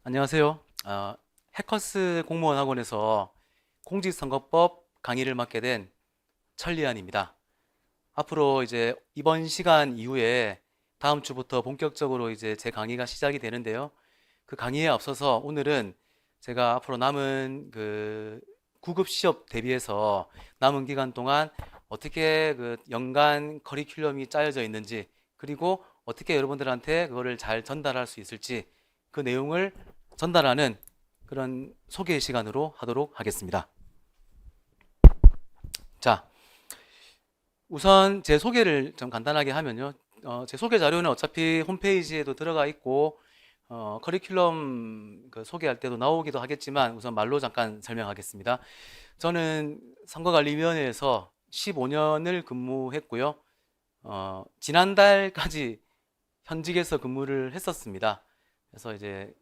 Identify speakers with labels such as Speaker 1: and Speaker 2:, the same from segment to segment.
Speaker 1: 안녕하세요. 해커스 공무원 학원에서 공직선거법 강의를 맡게 된 천리안입니다. 앞으로 이제 이번 시간 이후에 다음 주부터 본격적으로 이제 제 강의가 시작이 되는데요. 그 강의에 앞서서 오늘은 제가 앞으로 남은 그 구급 시험 대비해서 남은 기간 동안 어떻게 그 연간 커리큘럼이 짜여져 있는지, 그리고 어떻게 여러분들한테 그거를 잘 전달할 수 있을지, 그 내용을 전달하는 그런 소개 시간으로 하도록 하겠습니다. 자, 우선 제 소개를 좀 간단하게 하면요. 제 소개 자료는 어차피 홈페이지에도 들어가 있고, 커리큘럼 그 소개할 때도 나오기도 하겠지만, 우선 말로 잠깐 설명하겠습니다. 저는 선거관리위원회에서 15년을 근무했고요. 지난달까지 현직에서 근무를 했었습니다. 그래서 이제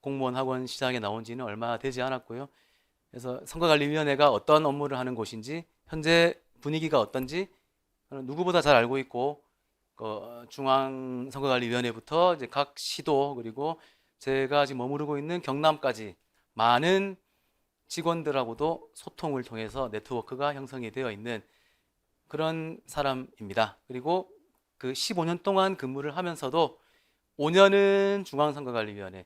Speaker 1: 공무원 학원 시장에 나온 지는 얼마 되지 않았고요. 그래서 선거관리위원회가 어떤 업무를 하는 곳인지, 현재 분위기가 어떤지 누구보다 잘 알고 있고, 중앙선거관리위원회부터 이제 각 시도, 그리고 제가 지금 머무르고 있는 경남까지 많은 직원들하고도 소통을 통해서 네트워크가 형성이 되어 있는 그런 사람입니다. 그리고 그 15년 동안 근무를 하면서도 5년은 중앙선거관리위원회,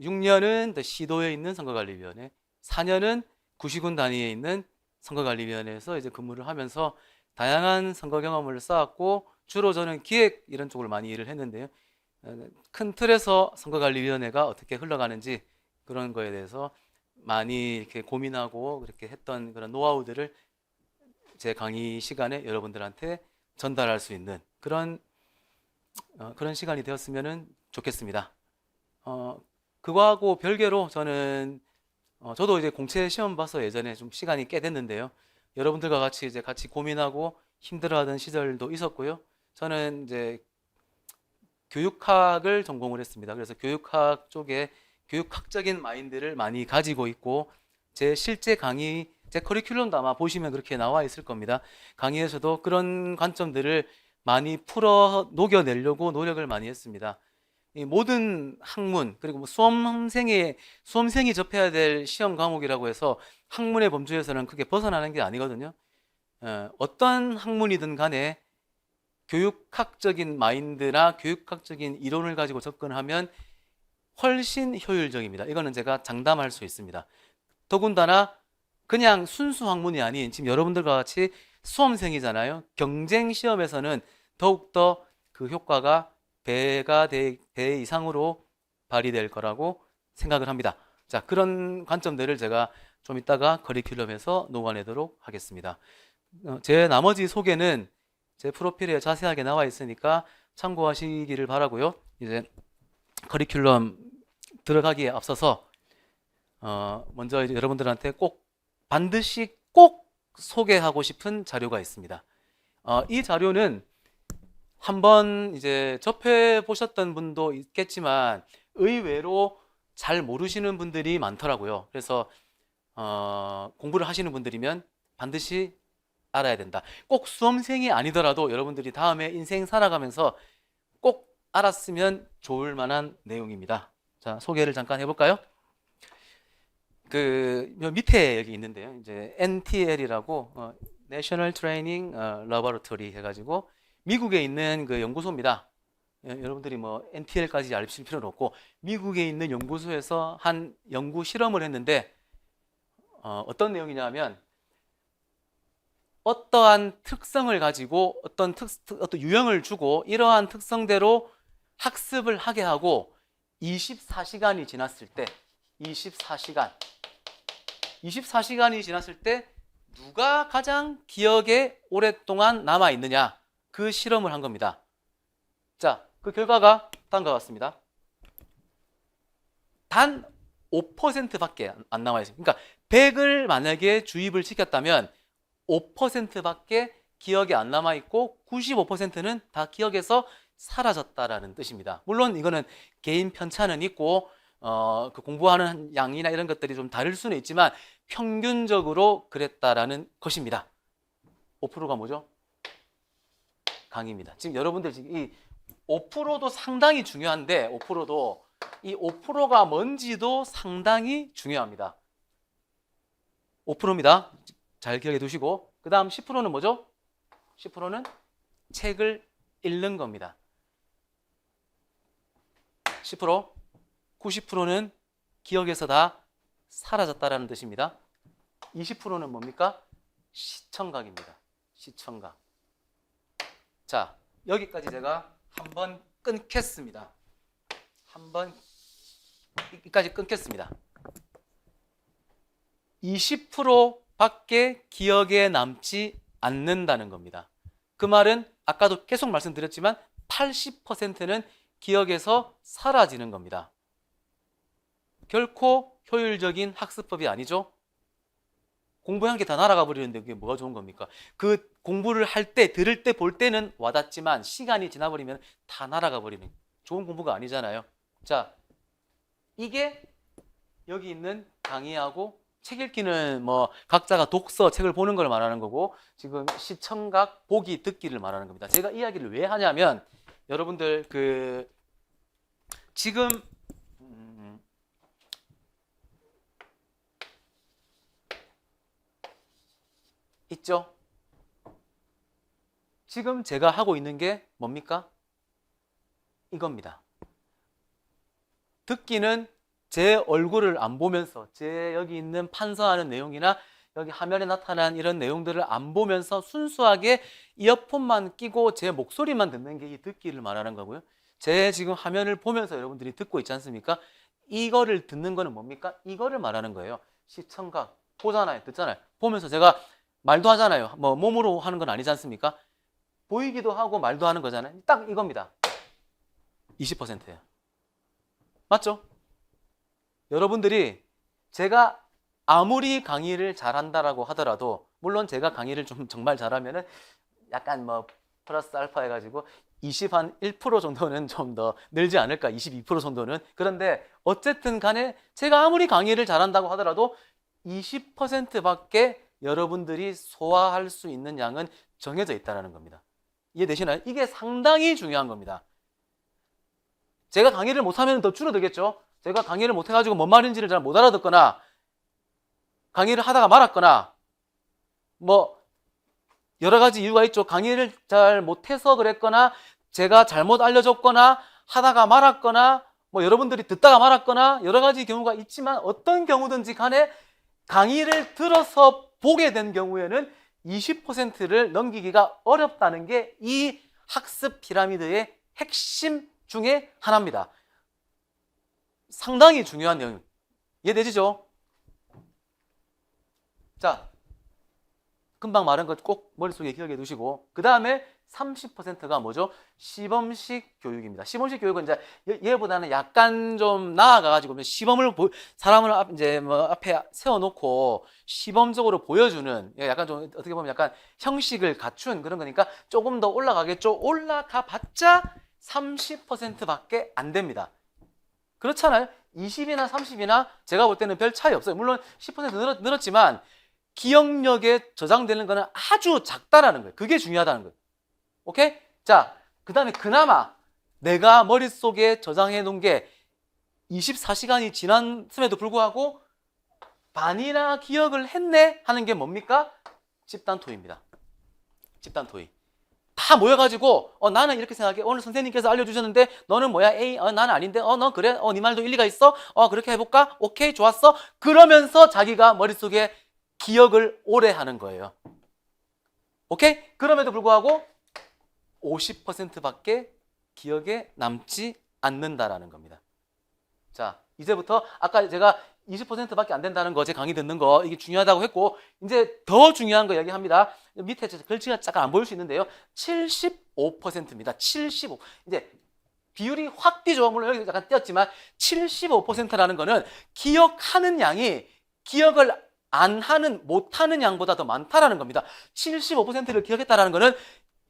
Speaker 1: 6년은 시도에 있는 선거관리위원회, 4년은 구시군 단위에 있는 선거관리위원회에서 이제 근무를 하면서 다양한 선거 경험을 쌓았고, 주로 저는 기획 이런 쪽을 많이 일을 했는데요. 큰 틀에서 선거관리위원회가 어떻게 흘러가는지 그런 거에 대해서 많이 이렇게 고민하고 그렇게 했던 그런 노하우들을 제 강의 시간에 여러분들한테 전달할 수 있는 그런 시간이 되었으면 좋겠습니다. 그거하고 별개로 저도 이제 공채 시험 봐서 예전에 좀 시간이 꽤 됐는데요. 여러분들과 같이 이제 같이 고민하고 힘들어하던 시절도 있었고요. 저는 이제 교육학을 전공을 했습니다. 그래서 교육학 쪽에 교육학적인 마인드를 많이 가지고 있고, 제 실제 강의, 제 커리큘럼도 아마 보시면 그렇게 나와 있을 겁니다. 강의에서도 그런 관점들을 많이 풀어 녹여내려고 노력을 많이 했습니다. 이 모든 학문, 그리고 뭐 수험생이 접해야 될 시험 과목이라고 해서 학문의 범주에서는 크게 벗어나는 게 아니거든요. 어떤 학문이든 간에 교육학적인 마인드나 교육학적인 이론을 가지고 접근하면 훨씬 효율적입니다. 이거는 제가 장담할 수 있습니다. 더군다나 그냥 순수 학문이 아닌, 지금 여러분들과 같이 수험생이잖아요. 경쟁 시험에서는 더욱더 그 효과가 배 이상으로 발휘될 거라고 생각을 합니다. 자, 그런 관점들을 제가 좀 이따가 커리큘럼에서 녹아내도록 하겠습니다. 제 나머지 소개는 제 프로필에 자세하게 나와 있으니까 참고하시기를 바라고요. 이제 커리큘럼 들어가기에 앞서서 먼저 이제 여러분들한테 반드시 꼭 소개하고 싶은 자료가 있습니다. 이 자료는 한번 이제 접해 보셨던 분도 있겠지만 의외로 잘 모르시는 분들이 많더라고요. 그래서 공부를 하시는 분들이면 반드시 알아야 된다. 꼭 수험생이 아니더라도 여러분들이 다음에 인생 살아가면서 꼭 알았으면 좋을 만한 내용입니다. 자, 소개를 잠깐 해볼까요? 그 밑에 여기 있는데요. 이제 NTL이라고 National Training Laboratory 해가지고 미국에 있는 그 연구소입니다. 여러분들이 뭐 NTL까지 알실 필요는 없고, 미국에 있는 연구소에서 한 연구 실험을 했는데 어떤 내용이냐면, 어떠한 특성을 가지고 어떤 유형을 주고 이러한 특성대로 학습을 하게 하고 24시간이 지났을 때 24시간이 지났을 때 누가 가장 기억에 오랫동안 남아 있느냐, 그 실험을 한 겁니다. 자, 그 결과가 다음과 같습니다. 단 5%밖에 안 남아 있어요. 그러니까 100을 만약에 주입을 시켰다면 5%밖에 기억에 안 남아 있고 95%는 다 기억에서 사라졌다라는 뜻입니다. 물론 이거는 개인 편차는 있고 그 공부하는 양이나 이런 것들이 좀 다를 수는 있지만 평균적으로 그랬다라는 것입니다. 5%가 뭐죠? 강의입니다. 지금 여러분들 지금 이 5%도 상당히 중요한데, 5%도 이 5%가 뭔지도 상당히 중요합니다. 5%입니다. 잘 기억해 두시고, 그 다음 10%는 뭐죠? 10%는 책을 읽는 겁니다. 10%, 90%는 기억에서 다 사라졌다라는 뜻입니다. 20%는 뭡니까? 시청각입니다. 시청각. 자, 여기까지 제가 한번 끊겠습니다. 한번 여기까지 끊겠습니다. 20%밖에 기억에 남지 않는다는 겁니다. 그 말은 아까도 계속 말씀드렸지만 80%는 기억에서 사라지는 겁니다. 결코 효율적인 학습법이 아니죠. 공부한 게 다 날아가 버리는데 그게 뭐가 좋은 겁니까? 그 공부를 할 때, 들을 때, 볼 때는 와닿지만 시간이 지나버리면 다 날아가 버리는 좋은 공부가 아니잖아요. 자, 이게 여기 있는 강의하고 책 읽기는 뭐 각자가 독서, 책을 보는 걸 말하는 거고, 지금 시청각, 보기, 듣기를 말하는 겁니다. 제가 이야기를 왜 하냐면 여러분들 지금 있죠? 지금 제가 하고 있는 게 뭡니까? 이겁니다. 듣기는 제 얼굴을 안 보면서 제 여기 있는 판서하는 내용이나 여기 화면에 나타난 이런 내용들을 안 보면서 순수하게 이어폰만 끼고 제 목소리만 듣는 게 이 듣기를 말하는 거고요. 제 지금 화면을 보면서 여러분들이 듣고 있지 않습니까? 이거를 듣는 거는 뭡니까? 이거를 말하는 거예요. 시청각, 보잖아요, 듣잖아요. 보면서 제가 말도 하잖아요. 뭐 몸으로 하는 건 아니지 않습니까? 보이기도 하고 말도 하는 거잖아요. 딱 이겁니다. 20%예요. 맞죠? 여러분들이 제가 아무리 강의를 잘한다라고 하더라도, 물론 제가 강의를 좀 정말 잘하면은 약간 뭐 플러스 알파 해가지고 21% 정도는 좀 더 늘지 않을까, 22% 정도는. 그런데 어쨌든 간에 제가 아무리 강의를 잘한다고 하더라도 20%밖에 여러분들이 소화할 수 있는 양은 정해져 있다는 겁니다. 이해되시나요? 이게 상당히 중요한 겁니다. 제가 강의를 못하면 더 줄어들겠죠. 제가 강의를 못해가지고 뭔 말인지를 잘 못 알아듣거나 강의를 하다가 말았거나 뭐 여러 가지 이유가 있죠. 강의를 잘 못해서 그랬거나 제가 잘못 알려줬거나 하다가 말았거나 뭐 여러분들이 듣다가 말았거나 여러 가지 경우가 있지만, 어떤 경우든지 간에 강의를 들어서 보게 된 경우에는 20%를 넘기기가 어렵다는 게 이 학습 피라미드의 핵심 중에 하나입니다. 상당히 중요한 내용. 이해되시죠? 자, 금방 말한 것 꼭 머릿속에 기억해 두시고, 그 다음에 30%가 뭐죠? 시범식 교육입니다. 시범식 교육은 이제 얘보다는 약간 좀 나아가가지고 시범을 사람을 이제 뭐 앞에 세워놓고 시범적으로 보여주는, 약간 좀 어떻게 보면 약간 형식을 갖춘 그런 거니까 조금 더 올라가겠죠. 올라가봤자 30%밖에 안 됩니다. 그렇잖아요. 20이나 30이나 제가 볼 때는 별 차이 없어요. 물론 10% 늘었지만 기억력에 저장되는 거는 아주 작다라는 거예요. 그게 중요하다는 거예요. 오케이? 자, 그 다음에 그나마 내가 머릿속에 저장해 놓은 게 24시간이 지났음에도 불구하고 반이나 기억을 했네 하는 게 뭡니까? 집단토의입니다. 집단토의. 다 모여가지고 나는 이렇게 생각해. 오늘 선생님께서 알려주셨는데 너는 뭐야? A? 나는 아닌데? 너 그래? 네 말도 일리가 있어? 그렇게 해볼까? 오케이, 좋았어. 그러면서 자기가 머릿속에 기억을 오래 하는 거예요. 오케이? 그럼에도 불구하고 50%밖에 기억에 남지 않는다라는 겁니다. 자, 이제부터 아까 제가 20%밖에 안 된다는 거, 제 강의 듣는 거, 이게 중요하다고 했고, 이제 더 중요한 거 이야기합니다. 밑에 글씨가 잠깐 안 보일 수 있는데요. 75%입니다. 75. 이제 비율이 확 뛰죠. 물론 여기 약간 띄었지만 75%라는 거는 기억하는 양이 기억을 안 하는, 못 하는 양보다 더 많다라는 겁니다. 75%를 기억했다라는 거는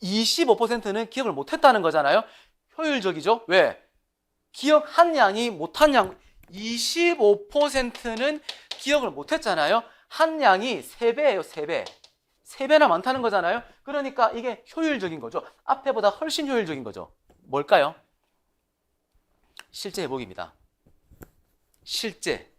Speaker 1: 25%는 기억을 못 했다는 거잖아요. 효율적이죠? 왜? 기억한 양이 못한 양, 25%는 기억을 못 했잖아요. 한 양이 3배예요, 3배. 3배나 많다는 거잖아요. 그러니까 이게 효율적인 거죠. 앞에보다 훨씬 효율적인 거죠. 뭘까요? 실제 해보기입니다. 실제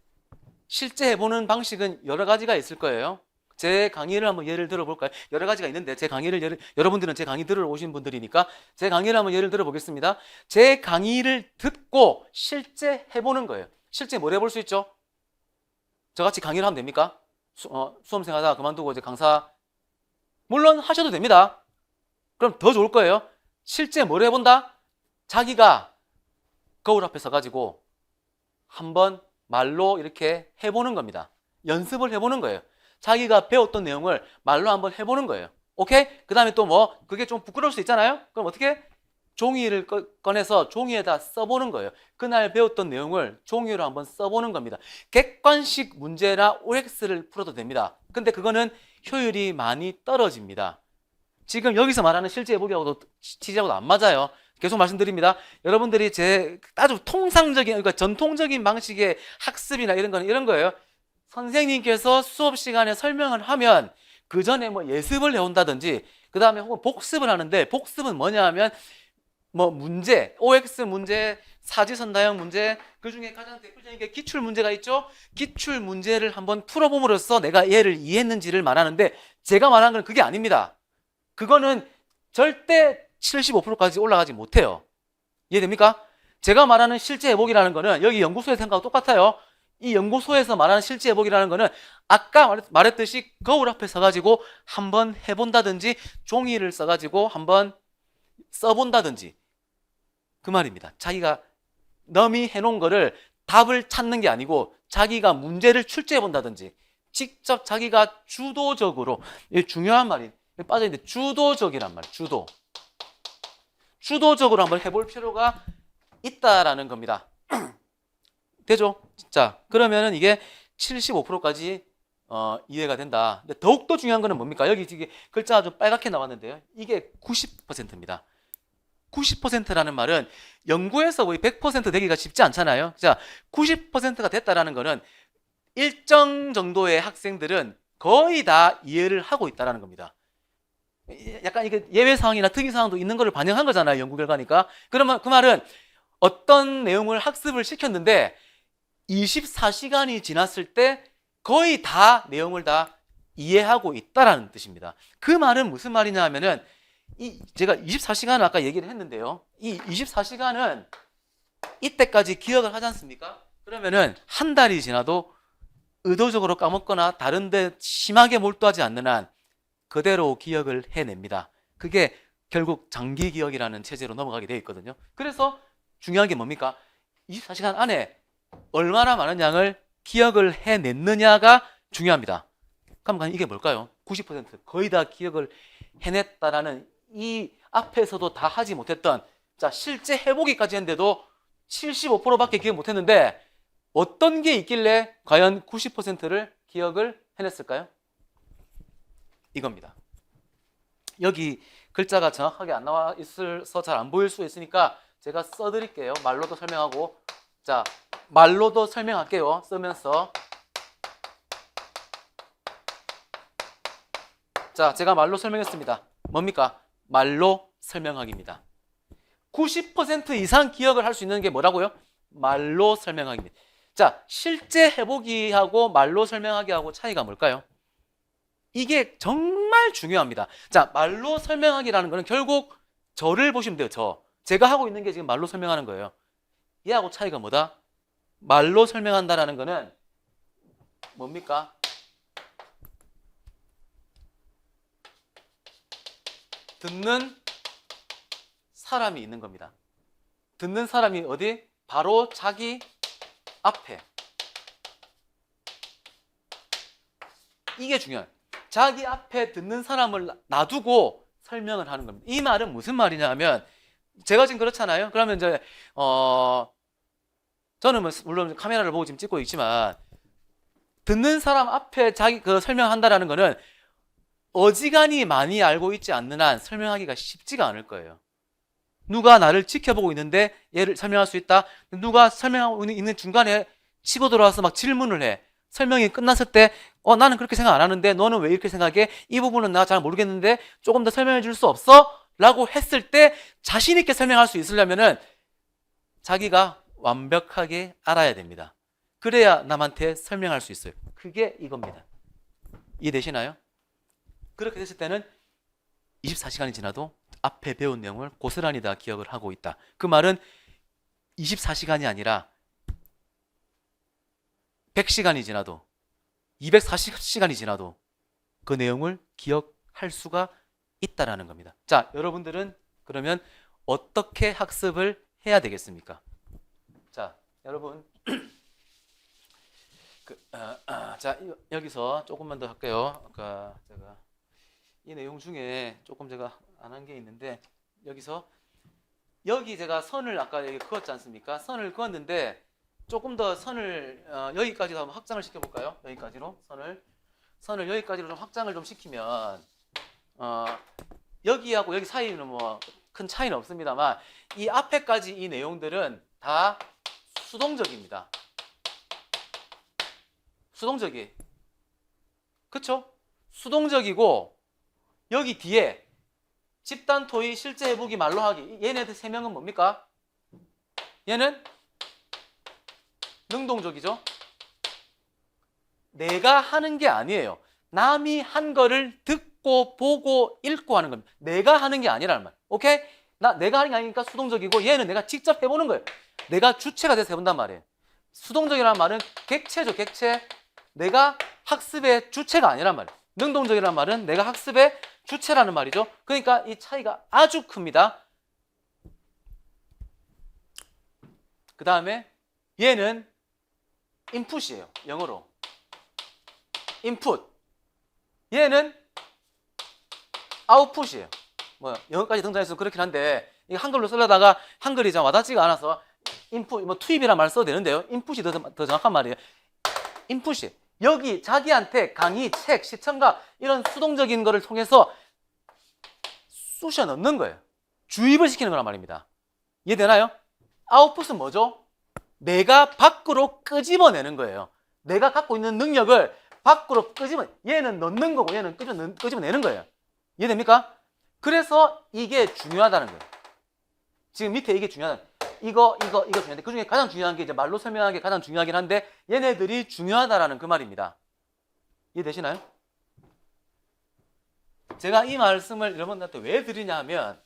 Speaker 1: 해보는 방식은 여러 가지가 있을 거예요. 제 강의를 한번 예를 들어볼까요? 여러 가지가 있는데 제 강의를 여러분들은 제 강의 들으러 오신 분들이니까 제 강의를 한번 예를 들어보겠습니다. 제 강의를 듣고 실제 해보는 거예요. 실제 뭘 해볼 수 있죠? 저같이 강의를 하면 됩니까? 수험생 하다가 그만두고 이제 강사 물론 하셔도 됩니다. 그럼 더 좋을 거예요. 실제 뭘 해본다? 자기가 거울 앞에 서가지고 한번 말로 이렇게 해보는 겁니다. 연습을 해보는 거예요. 자기가 배웠던 내용을 말로 한번 해보는 거예요. 오케이? 그 다음에 또 뭐 그게 좀 부끄러울 수 있잖아요. 그럼 어떻게? 종이를 꺼내서 종이에다 써보는 거예요. 그날 배웠던 내용을 종이로 한번 써보는 겁니다. 객관식 문제나 OX를 풀어도 됩니다. 근데 그거는 효율이 많이 떨어집니다. 지금 여기서 말하는 실제 해보기하고도 취지하고도 안 맞아요. 계속 말씀드립니다. 여러분들이 제 아주 통상적인, 그러니까 전통적인 방식의 학습이나 이런 거는 이런 거예요. 선생님께서 수업 시간에 설명을 하면 그 전에 뭐 예습을 해온다든지 그 다음에 혹은 복습을 하는데, 복습은 뭐냐 하면 뭐 문제, OX 문제, 사지선다형 문제, 그 중에 가장 대표적인 게 기출 문제가 있죠. 기출 문제를 한번 풀어봄으로써 내가 얘를 이해했는지를 말하는데, 제가 말한 건 그게 아닙니다. 그거는 절대 75%까지 올라가지 못해요. 이해됩니까? 제가 말하는 실제 해보기라는 거는 여기 연구소의 생각과 똑같아요. 이 연구소에서 말하는 실제 해보기라는 거는 아까 말했듯이 거울 앞에 서가지고 한번 해본다든지 종이를 써가지고 한번 써본다든지 그 말입니다. 자기가 남이 해놓은 거를 답을 찾는 게 아니고 자기가 문제를 출제해 본다든지 직접 자기가 주도적으로, 이게 중요한 말이 빠져있는데, 주도적이란 말, 주도적으로 한번 해볼 필요가 있다라는 겁니다. 되죠? 자, 그러면은 이게 75%까지 이해가 된다. 근데 더욱더 중요한 거는 뭡니까? 여기 글자가 좀 빨갛게 나왔는데요. 이게 90%입니다. 90%라는 말은 연구에서 거의 100% 되기가 쉽지 않잖아요. 자, 90%가 됐다라는 거는 일정 정도의 학생들은 거의 다 이해를 하고 있다라는 겁니다. 약간 이게 예외 상황이나 특이 상황도 있는 것을 반영한 거잖아요. 연구 결과니까. 그러면 그 말은 어떤 내용을 학습을 시켰는데 24시간이 지났을 때 거의 다 내용을 다 이해하고 있다라는 뜻입니다. 그 말은 무슨 말이냐 하면은 제가 24시간을 아까 얘기를 했는데요. 이 24시간은 이때까지 기억을 하지 않습니까? 그러면은 한 달이 지나도 의도적으로 까먹거나 다른데 심하게 몰두하지 않는 한 그대로 기억을 해냅니다. 그게 결국 장기 기억이라는 체제로 넘어가게 되어 있거든요. 그래서 중요한 게 뭡니까? 24시간 안에 얼마나 많은 양을 기억을 해냈느냐가 중요합니다. 그럼 이게 뭘까요? 90% 거의 다 기억을 해냈다라는 이 앞에서도 다 하지 못했던, 자, 실제 해보기까지 했는데도 75%밖에 기억 못했는데 어떤 게 있길래 과연 90%를 기억을 해냈을까요? 이겁니다. 여기 글자가 정확하게 안 나와 있어서 잘 안 보일 수 있으니까 제가 써드릴게요. 말로도 설명하고. 자, 말로도 설명할게요. 쓰면서. 자, 제가 말로 설명했습니다. 뭡니까? 말로 설명하기입니다. 90% 이상 기억을 할 수 있는 게 뭐라고요? 말로 설명하기입니다. 자, 실제 해보기하고 말로 설명하기하고 차이가 뭘까요? 이게 정말 중요합니다. 자, 말로 설명하기라는 거는 결국 저를 보시면 돼요. 제가 하고 있는 게 지금 말로 설명하는 거예요. 얘하고 차이가 뭐다? 말로 설명한다라는 거는 뭡니까? 듣는 사람이 있는 겁니다. 듣는 사람이 어디? 바로 자기 앞에. 이게 중요해요. 자기 앞에 듣는 사람을 놔두고 설명을 하는 겁니다. 이 말은 무슨 말이냐 하면, 제가 지금 그렇잖아요. 그러면 이제 저는 물론 카메라를 보고 지금 찍고 있지만, 듣는 사람 앞에 자기 설명한다라는 거는 어지간히 많이 알고 있지 않는 한 설명하기가 쉽지가 않을 거예요. 누가 나를 지켜보고 있는데 얘를 설명할 수 있다. 누가 설명하고 있는 중간에 치고 들어와서 막 질문을 해. 설명이 끝났을 때 나는 그렇게 생각 안 하는데 너는 왜 이렇게 생각해? 이 부분은 나 잘 모르겠는데 조금 더 설명해 줄 수 없어? 라고 했을 때 자신 있게 설명할 수 있으려면은 자기가 완벽하게 알아야 됩니다. 그래야 남한테 설명할 수 있어요. 그게 이겁니다. 이해되시나요? 그렇게 됐을 때는 24시간이 지나도 앞에 배운 내용을 고스란히 다 기억을 하고 있다. 그 말은 24시간이 아니라 100시간이 지나도 240시간이 지나도 그 내용을 기억할 수가 있다라는 겁니다. 자, 여러분들은 그러면 어떻게 학습을 해야 되겠습니까? 자, 여러분 자, 여기서 조금만 더 할게요. 아까 제가 이 내용 중에 조금 제가 안 한 게 있는데 여기 제가 선을 아까 여기 그었지 않습니까? 선을 그었는데 조금 더 선을 여기까지도 한번 확장을 시켜볼까요? 여기까지로 선을 여기까지로 좀 확장을 좀 시키면 여기하고 여기 사이는 뭐 큰 차이는 없습니다만 이 앞에까지 이 내용들은 다 수동적입니다. 수동적이. 그쵸? 수동적이고 여기 뒤에 집단 토의 실제 해보기 말로 하기 얘네들 세 명은 뭡니까? 얘는 능동적이죠. 내가 하는 게 아니에요. 남이 한 거를 듣고 보고 읽고 하는 겁니다. 내가 하는 게 아니라는 말. 오케이? 내가 하는 게 아니니까 수동적이고 얘는 내가 직접 해보는 거예요. 내가 주체가 돼서 해본단 말이에요. 수동적이라는 말은 객체죠. 객체. 내가 학습의 주체가 아니란 말이에요. 능동적이라는 말은 내가 학습의 주체라는 말이죠. 그러니까 이 차이가 아주 큽니다. 그 다음에 얘는 인풋이에요. 영어로. 인풋. 얘는 아웃풋이에요. 뭐 영어까지 등장해서 그렇긴 한데 이거 한글로 쓰려다가 한글이 좀 와닿지가 않아서 인풋, 뭐 투입이란 말 써도 되는데요. 인풋이 더 정확한 말이에요. 인풋이. 여기 자기한테 강의, 책, 시청각 이런 수동적인 거를 통해서 쑤셔 넣는 거예요. 주입을 시키는 거란 말입니다. 이해되나요? 아웃풋은 뭐죠? 내가 밖으로 끄집어내는 거예요. 내가 갖고 있는 능력을 밖으로 얘는 넣는 거고 얘는 끄집어내는 거예요. 이해됩니까? 그래서 이게 중요하다는 거예요. 지금 밑에 이게 중요하다. 이거 중요한데 그 중에 가장 중요한 게 이제 말로 설명하는 게 가장 중요하긴 한데 얘네들이 중요하다라는 그 말입니다. 이해되시나요? 제가 이 말씀을 여러분들한테 왜 드리냐 하면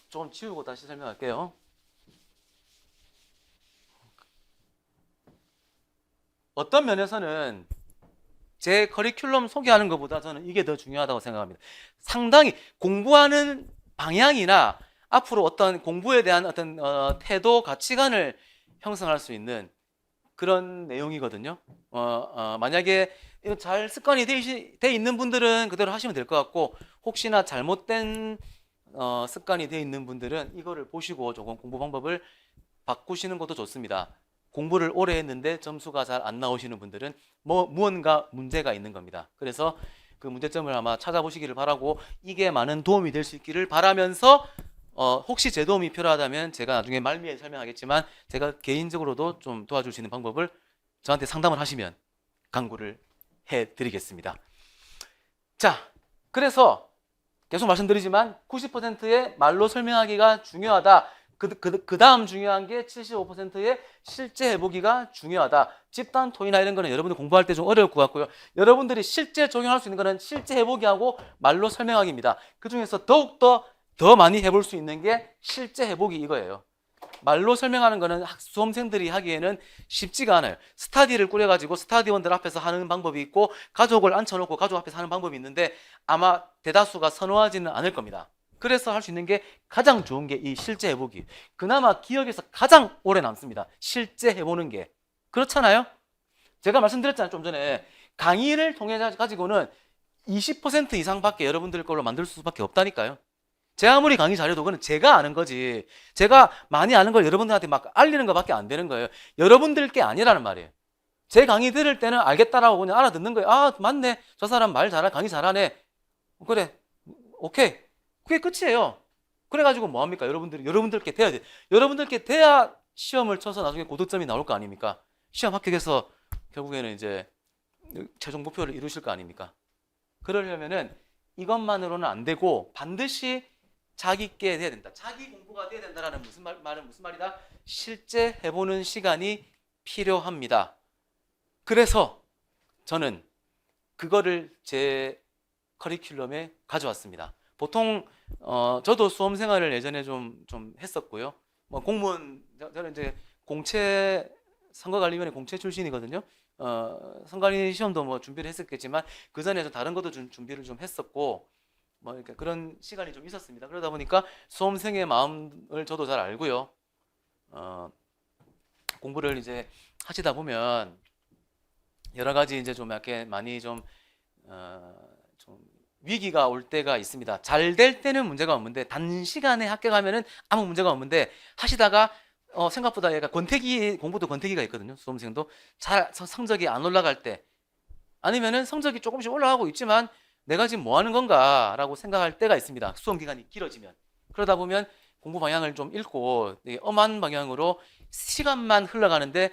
Speaker 1: 조금 지우고 다시 설명할게요. 어떤 면에서는 제 커리큘럼 소개하는 것보다 저는 이게 더 중요하다고 생각합니다. 상당히 공부하는 방향이나 앞으로 어떤 공부에 대한 어떤 태도, 가치관을 형성할 수 있는 그런 내용이거든요. 만약에 잘 습관이 돼 있는 분들은 그대로 하시면 될 것 같고 혹시나 잘못된 습관이 돼 있는 분들은 이거를 보시고 조금 공부 방법을 바꾸시는 것도 좋습니다. 공부를 오래 했는데 점수가 잘 안 나오시는 분들은 무언가 문제가 있는 겁니다. 그래서 그 문제점을 아마 찾아보시기를 바라고 이게 많은 도움이 될 수 있기를 바라면서 혹시 제 도움이 필요하다면 제가 나중에 말미에 설명하겠지만 제가 개인적으로도 좀 도와줄 수 있는 방법을 저한테 상담을 하시면 강구를 해드리겠습니다. 자, 그래서 계속 말씀드리지만 90%의 말로 설명하기가 중요하다. 그 다음 중요한 게 75%의 실제 해보기가 중요하다. 집단 토의나 이런 거는 여러분들 공부할 때 좀 어려울 것 같고요. 여러분들이 실제 적용할 수 있는 거는 실제 해보기하고 말로 설명하기입니다. 그 중에서 더욱더 더 많이 해볼 수 있는 게 실제 해보기 이거예요. 말로 설명하는 거는 수험생들이 하기에는 쉽지가 않아요. 스타디를 꾸려가지고 스타디원들 앞에서 하는 방법이 있고 가족을 앉혀놓고 가족 앞에서 하는 방법이 있는데 아마 대다수가 선호하지는 않을 겁니다. 그래서 할 수 있는 게 가장 좋은 게 이 실제 해보기. 그나마 기억에서 가장 오래 남습니다. 실제 해보는 게. 그렇잖아요? 제가 말씀드렸잖아요. 좀 전에. 강의를 통해 가지고는 20% 이상밖에 여러분들 걸로 만들 수밖에 없다니까요. 제가 아무리 강의 잘해도 그건 제가 아는 거지. 제가 많이 아는 걸 여러분들한테 막 알리는 것밖에 안 되는 거예요. 여러분들 게 아니라는 말이에요. 제 강의 들을 때는 알겠다라고 그냥 알아듣는 거예요. 아, 맞네. 저 사람 말 잘하네. 강의 잘하네. 그래. 오케이. 그게 끝이에요. 그래가지고 뭐합니까? 여러분들께 돼야 돼. 여러분들께 돼야 시험을 쳐서 나중에 고득점이 나올 거 아닙니까? 시험 합격해서 결국에는 이제 최종 목표를 이루실 거 아닙니까? 그러려면은 이것만으로는 안 되고 반드시 자기 게 돼야 된다. 자기 공부가 돼야 된다라는 말은 무슨 말이다? 실제 해보는 시간이 필요합니다. 그래서 저는 그거를 제 커리큘럼에 가져왔습니다. 보통 저도 수험 생활을 예전에 좀 했었고요. 뭐 공무원 저는 이제 공채 선거관리위원회 공채 출신이거든요. 선관위 시험도 뭐 준비를 했었겠지만 그 전에 다른 것도 준비를 좀 했었고 뭐 이렇게 그런 시간이 좀 있었습니다. 그러다 보니까 수험생의 마음을 저도 잘 알고요. 공부를 이제 하시다 보면 여러 가지 이제 좀 이렇게 많이 좀 위기가 올 때가 있습니다. 잘 될 때는 문제가 없는데 단시간에 합격하면은 아무 문제가 없는데 하시다가 생각보다 얘가 공부도 권태기가 있거든요. 수험생도 성적이 안 올라갈 때 아니면은 성적이 조금씩 올라가고 있지만 내가 지금 뭐 하는 건가 라고 생각할 때가 있습니다. 수험 기간이 길어지면. 그러다 보면 공부 방향을 좀 잃고 엄한 방향으로 시간만 흘러가는데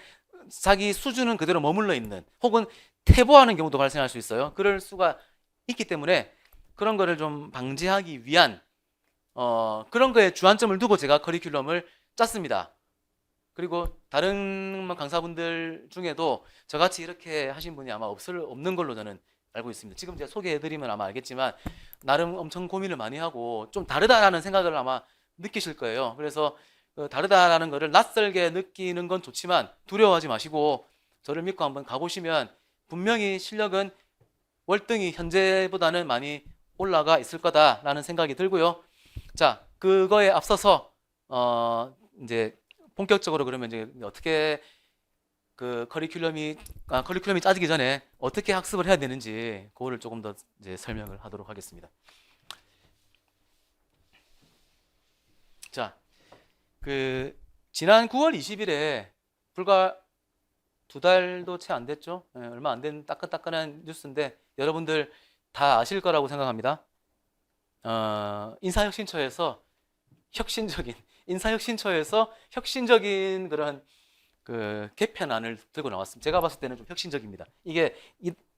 Speaker 1: 자기 수준은 그대로 머물러 있는 혹은 퇴보하는 경우도 발생할 수 있어요. 그럴 수가 있기 때문에 그런 거를 좀 방지하기 위한 그런 거에 주안점을 두고 제가 커리큘럼을 짰습니다. 그리고 다른 강사분들 중에도 저같이 이렇게 하신 분이 아마 없는 걸로 저는 알고 있습니다. 지금 제가 소개해드리면 아마 알겠지만 나름 엄청 고민을 많이 하고 좀 다르다라는 생각을 아마 느끼실 거예요. 그래서 다르다라는 거를 낯설게 느끼는 건 좋지만 두려워하지 마시고 저를 믿고 한번 가보시면 분명히 실력은 월등히 현재보다는 많이 올라가 있을 거다라는 생각이 들고요. 자, 그거에 앞서서 이제 본격적으로 그러면 이제 어떻게 그 커리큘럼이 짜지기 전에 어떻게 학습을 해야 되는지 그거를 조금 더 이제 설명을 하도록 하겠습니다. 자, 지난 9월 20일에 불과 2달도 채 안 됐죠? 얼마 안 된 따끈따끈한 뉴스인데 여러분들 다 아실 거라고 생각합니다. 인사혁신처에서 혁신적인 그런 그 개편안을 들고 나왔습니다. 제가 봤을 때는 좀 혁신적입니다. 이게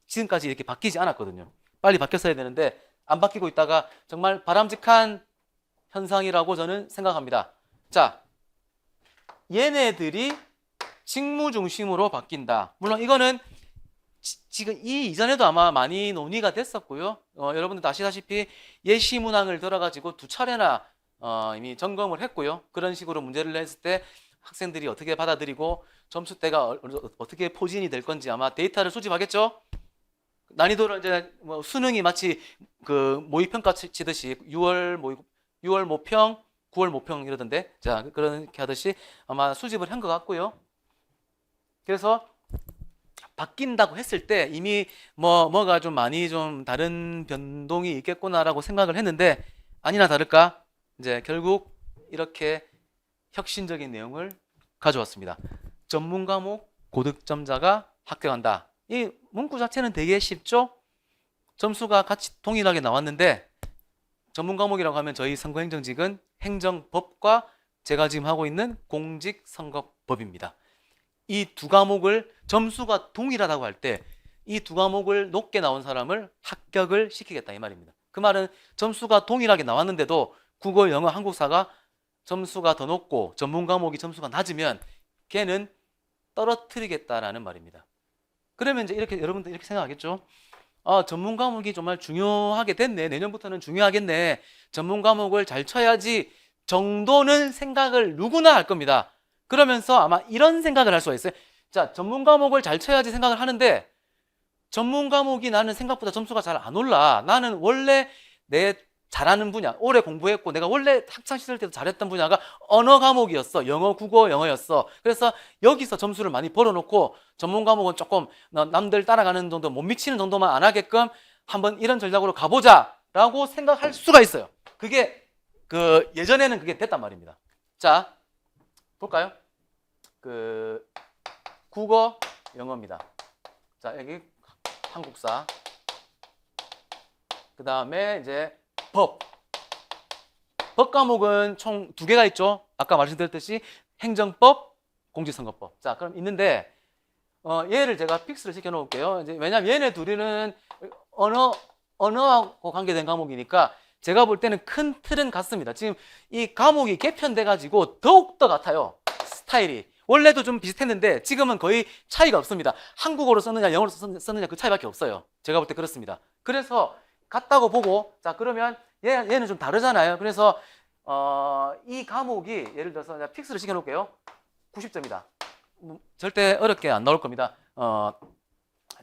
Speaker 1: 지금까지 이렇게 바뀌지 않았거든요. 빨리 바뀌었어야 되는데 안 바뀌고 있다가 정말 바람직한 현상이라고 저는 생각합니다. 자, 얘네들이 직무 중심으로 바뀐다. 물론 이거는 지금 이전에도 아마 많이 논의가 됐었고요. 여러분들 아시다시피 예시 문항을 들어가지고 2차례나 이미 점검을 했고요. 그런 식으로 문제를 냈을 때 학생들이 어떻게 받아들이고 점수대가 어떻게 포진이 될 건지 아마 데이터를 수집하겠죠. 난이도를 이제 뭐 수능이 마치 그 모의평가 치듯이 6월 모평, 9월 모평 이러던데, 자 그렇게 하듯이 아마 수집을 한 것 같고요. 그래서 바뀐다고 했을 때 이미 뭐가 좀 많이 좀 다른 변동이 있겠구나라고 생각을 했는데 아니나 다를까 이제 결국 이렇게 혁신적인 내용을 가져왔습니다. 전문 과목 고득점자가 합격한다. 이 문구 자체는 되게 쉽죠? 점수가 같이 동일하게 나왔는데 전문 과목이라고 하면 저희 선거행정직은 행정법과 제가 지금 하고 있는 공직선거법입니다. 이 두 과목을 점수가 동일하다고 할 때 이 두 과목을 높게 나온 사람을 합격을 시키겠다 이 말입니다. 그 말은 점수가 동일하게 나왔는데도 국어, 영어, 한국사가 점수가 더 높고 전문 과목이 점수가 낮으면 걔는 떨어뜨리겠다라는 말입니다. 그러면 이제 이렇게 여러분들 이렇게 생각하겠죠? 전문 과목이 정말 중요하게 됐네. 내년부터는 중요하겠네. 전문 과목을 잘 쳐야지 정도는 생각을 누구나 할 겁니다. 그러면서 아마 이런 생각을 할 수가 있어요. 자, 전문 과목을 잘 쳐야지 생각을 하는데 전문 과목이 나는 생각보다 점수가 잘 안 올라. 나는 원래 내 잘하는 분야, 오래 공부했고 내가 원래 학창시절 때도 잘했던 분야가 언어 과목이었어. 영어, 국어, 영어였어. 그래서 여기서 점수를 많이 벌어놓고 전문 과목은 조금 남들 따라가는 정도, 못 미치는 정도만 안 하게끔 한번 이런 전략으로 가보자 라고 생각할 수가 있어요. 그게 예전에는 그게 됐단 말입니다. 자, 볼까요? 국어, 영어입니다. 자, 여기 한국사. 그 다음에 이제 법 과목은 총 2개가 있죠. 아까 말씀드렸듯이 행정법, 공직선거법. 자, 그럼 있는데 얘를 제가 픽스를 시켜 놓을게요. 이제 왜냐면 얘네 둘이는 언어하고 관계된 과목이니까 제가 볼 때는 큰 틀은 같습니다. 지금 이 과목이 개편돼 가지고 더욱더 같아요. 스타일이. 원래도 좀 비슷했는데 지금은 거의 차이가 없습니다. 한국어로 썼느냐 영어로 썼느냐 그 차이밖에 없어요. 제가 볼 때 그렇습니다. 그래서 같다고 보고, 자 그러면 얘는 좀 다르잖아요. 그래서 이 과목이 예를 들어서 픽스를 시켜놓을게요. 90점이다. 절대 어렵게 안 나올 겁니다.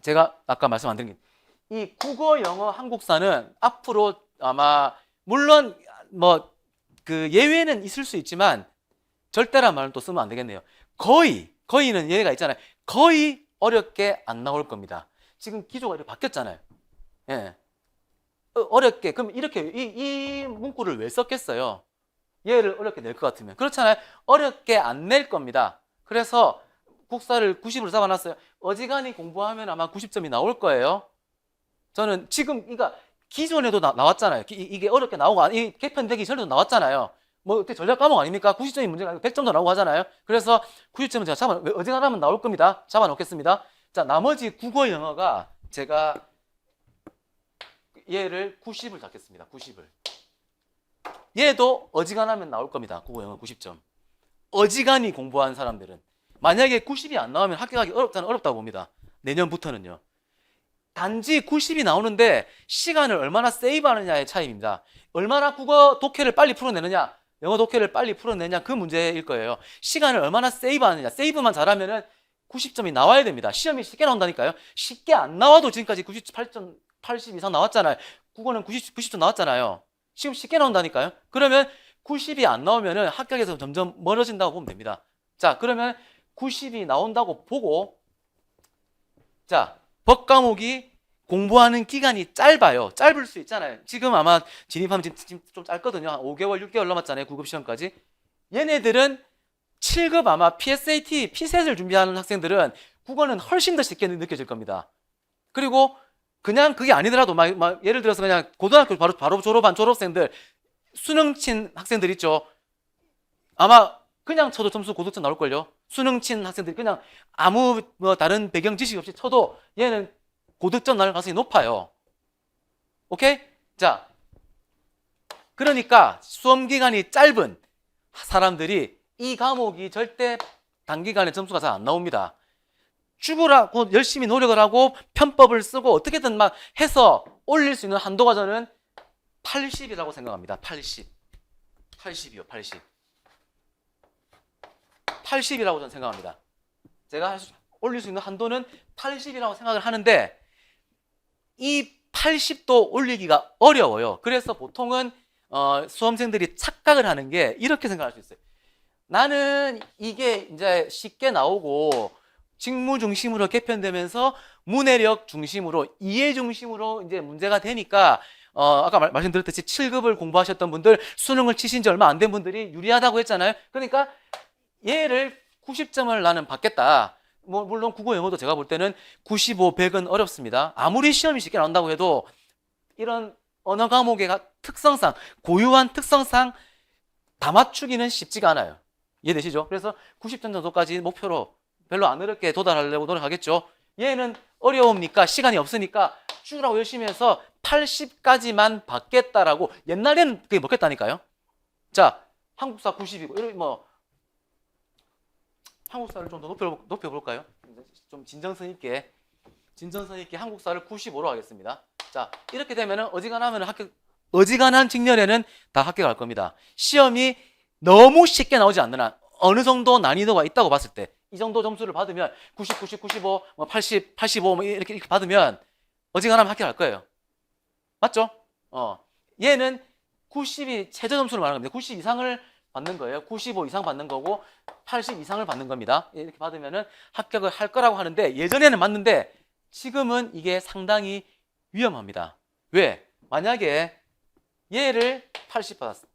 Speaker 1: 제가 아까 말씀 안 드린 게, 이 국어, 영어, 한국사는 앞으로 아마 물론 뭐 그 예외는 있을 수 있지만 절대란 말은 또 쓰면 안 되겠네요. 거의는 예외가 있잖아요. 거의 어렵게 안 나올 겁니다. 지금 기조가 이렇게 바뀌었잖아요. 예. 어렵게, 그럼 이렇게 이 문구를 왜 썼겠어요? 얘를 어렵게 낼 것 같으면. 그렇잖아요. 어렵게 안 낼 겁니다. 그래서 국사를 90으로 잡아놨어요. 어지간히 공부하면 아마 90점이 나올 거예요. 저는 지금 기존에도 나왔잖아요. 이게 어렵게 나오고 이 개편되기 전에도 나왔잖아요. 뭐 어떻게 전략 과목 아닙니까? 90점이 문제가 아니고 100점도 나오고 하잖아요. 그래서 90점은 제가 어지간하면 나올 겁니다. 잡아놓겠습니다. 자, 나머지 국어, 영어가 제가 얘를 90을 잡겠습니다. 90을. 얘도 어지간하면 나올 겁니다. 국어, 영어 90점. 어지간히 공부한 사람들은. 만약에 90이 안 나오면 합격하기 어렵다고 봅니다. 내년부터는요. 단지 90이 나오는데 시간을 얼마나 세이브하느냐의 차이입니다. 얼마나 국어 독해를 빨리 풀어내느냐, 영어 독해를 빨리 풀어내냐, 그 문제일 거예요. 시간을 얼마나 세이브하느냐. 세이브만 잘하면은 90점이 나와야 됩니다. 시험이 쉽게 나온다니까요. 쉽게 안 나와도 지금까지 98점, 80 이상 나왔잖아요. 국어는 90점 나왔잖아요. 시험 쉽게 나온다니까요. 그러면 90이 안 나오면은 합격에서 점점 멀어진다고 보면 됩니다. 자, 그러면 90이 나온다고 보고, 자, 법 과목이 공부하는 기간이 짧아요. 짧을 수 있잖아요. 지금 아마 진입하면 지금 좀 짧거든요. 한 5개월, 6개월 남았잖아요. 9급 시험까지. 얘네들은 7급 아마 PSAT, PSAT을 준비하는 학생들은 국어는 훨씬 더 쉽게 느껴질 겁니다. 그리고 그냥 그게 아니더라도 막 예를 들어서 그냥 고등학교 바로 졸업한 졸업생들, 수능 친 학생들 있죠. 아마 그냥 쳐도 점수 고득점 나올걸요. 수능 친 학생들이 그냥 아무 다른 배경 지식 없이 쳐도 얘는 고득점 나올 가능성이 높아요. 오케이? 자, 그러니까 수험 기간이 짧은 사람들이 이 과목이 절대 단기간에 점수가 잘 안 나옵니다. 죽으라고 열심히 노력을 하고 편법을 쓰고 어떻게든 막 해서 올릴 수 있는 한도가 저는 80이라고 생각합니다. 80이요, 80. 80이라고 저는 생각합니다. 제가 올릴 수 있는 한도는 80이라고 생각을 하는데 이 80도 올리기가 어려워요. 그래서 보통은 수험생들이 착각을 하는 게 이렇게 생각할 수 있어요. 나는 이게 이제 쉽게 나오고 직무 중심으로 개편되면서 문해력 중심으로 이해 중심으로 이제 문제가 되니까 아까 말씀드렸듯이 7급을 공부하셨던 분들, 수능을 치신 지 얼마 안 된 분들이 유리하다고 했잖아요. 그러니까 얘를 90점을 나는 받겠다. 뭐 물론 국어 영어도 제가 볼 때는 95, 100은 어렵습니다. 아무리 시험이 쉽게 나온다고 해도 이런 언어 과목의 특성상, 고유한 특성상 다 맞추기는 쉽지가 않아요. 이해되시죠? 그래서 90점 정도까지 목표로 별로 안 어렵게 도달하려고 노력하겠죠. 얘는 어려우니까 시간이 없으니까 쭉라고 열심히 해서 80까지만 받겠다라고. 옛날에는 그게 먹겠다니까요. 자, 한국사 90이고 이런 한국사를 좀 더 높여볼까요? 좀 진정성 있게 한국사를 95로 하겠습니다. 자, 이렇게 되면은 어지간한 직렬에는 다 합격할 겁니다. 시험이 너무 쉽게 나오지 않는 한, 어느 정도 난이도가 있다고 봤을 때, 이 정도 점수를 받으면 90, 90, 95, 80, 85 이렇게 받으면 어지간하면 합격할 거예요. 맞죠? 얘는 90이 최저 점수를 말하는 겁니다. 90 이상을 받는 거예요. 95 이상 받는 거고 80 이상을 받는 겁니다. 이렇게 받으면은 합격을 할 거라고 하는데, 예전에는 맞는데 지금은 이게 상당히 위험합니다. 왜? 만약에 얘를 80 받았어.